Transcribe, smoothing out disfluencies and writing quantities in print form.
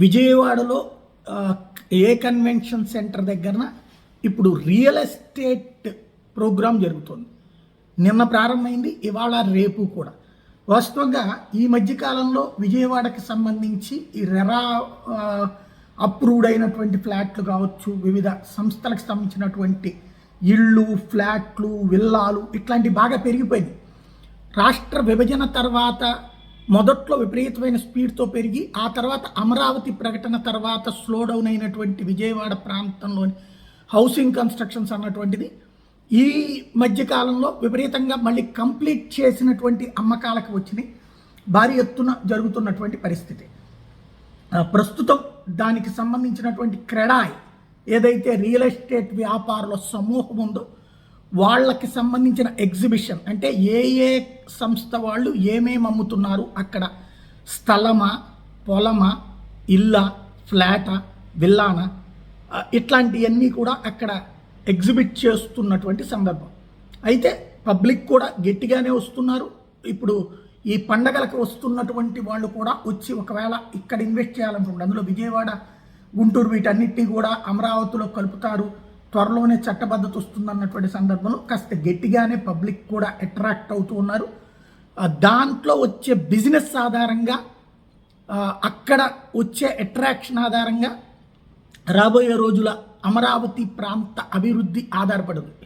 విజయవాడలో ఏ convention centre దగ్గరన ఇప్పుడు real estate programme జరుగుతుంది. నిన్న ప్రారంభమైంది, ఇవాళ రేపు కూడా. వాస్తవంగా ఈ మధ్యకాలంలో విజయవాడకి సంబంధించి ఈ రెరా అప్రూవ్డ్ అయినటువంటి ఫ్లాట్లు కావచ్చు, వివిధ సంస్థలకు సంబంధించినటువంటి ఇళ్ళు, ఫ్లాట్లు, విల్లాలు ఇట్లాంటివి బాగా పెరిగిపోయింది. రాష్ట్ర విభజన తర్వాత మొదట్లో విపరీతమైన స్పీడ్తో పెరిగి ఆ తర్వాత అమరావతి ప్రకటన తర్వాత స్లో డౌన్ అయినటువంటి విజయవాడ ప్రాంతంలోని హౌసింగ్ కన్స్ట్రక్షన్స్ అన్నటువంటిది ఈ మధ్యకాలంలో విపరీతంగా మళ్ళీ కంప్లీట్ చేసినటువంటి అమ్మకాలకు వచ్చినాయి. భారీ ఎత్తున జరుగుతున్నటువంటి పరిస్థితి. ప్రస్తుతం దానికి సంబంధించినటువంటి క్రెడాయ్ ఏదైతే రియల్ ఎస్టేట్ వ్యాపారుల సమూహం ఉందో వాళ్ళకి సంబంధించిన ఎగ్జిబిషన్, అంటే ఏ ఏ సంస్థ వాళ్ళు ఏమేమి అమ్ముతున్నారు, అక్కడ స్థలమా, పొలమా, ఇల్లా, ఫ్లాటా, విల్లానా, ఇట్లాంటివన్నీ కూడా అక్కడ ఎగ్జిబిట్ చేస్తున్నటువంటి సందర్భం. అయితే పబ్లిక్ కూడా గట్టిగానే వస్తున్నారు. ఇప్పుడు ఈ పండగలకు వస్తున్నటువంటి వాళ్ళు కూడా వచ్చి ఒకవేళ ఇక్కడ ఇన్వెస్ట్ చేయాలనుకుంటారు. అందులో విజయవాడ, గుంటూరు వీటన్నిటినీ కూడా అమరావతిలో కలుపుతారు, త్వరలోనే చట్టబద్ధత వస్తుందన్నటువంటి సందర్భంలో కాస్త గట్టిగానే పబ్లిక్ కూడా అట్రాక్ట్ అవుతూ ఉన్నారు. దాంట్లో వచ్చే బిజినెస్ ఆధారంగా, అక్కడ వచ్చే అట్రాక్షన్ ఆధారంగా రాబోయే రోజుల అమరావతి ప్రాంత అభివృద్ధి ఆధారపడింది.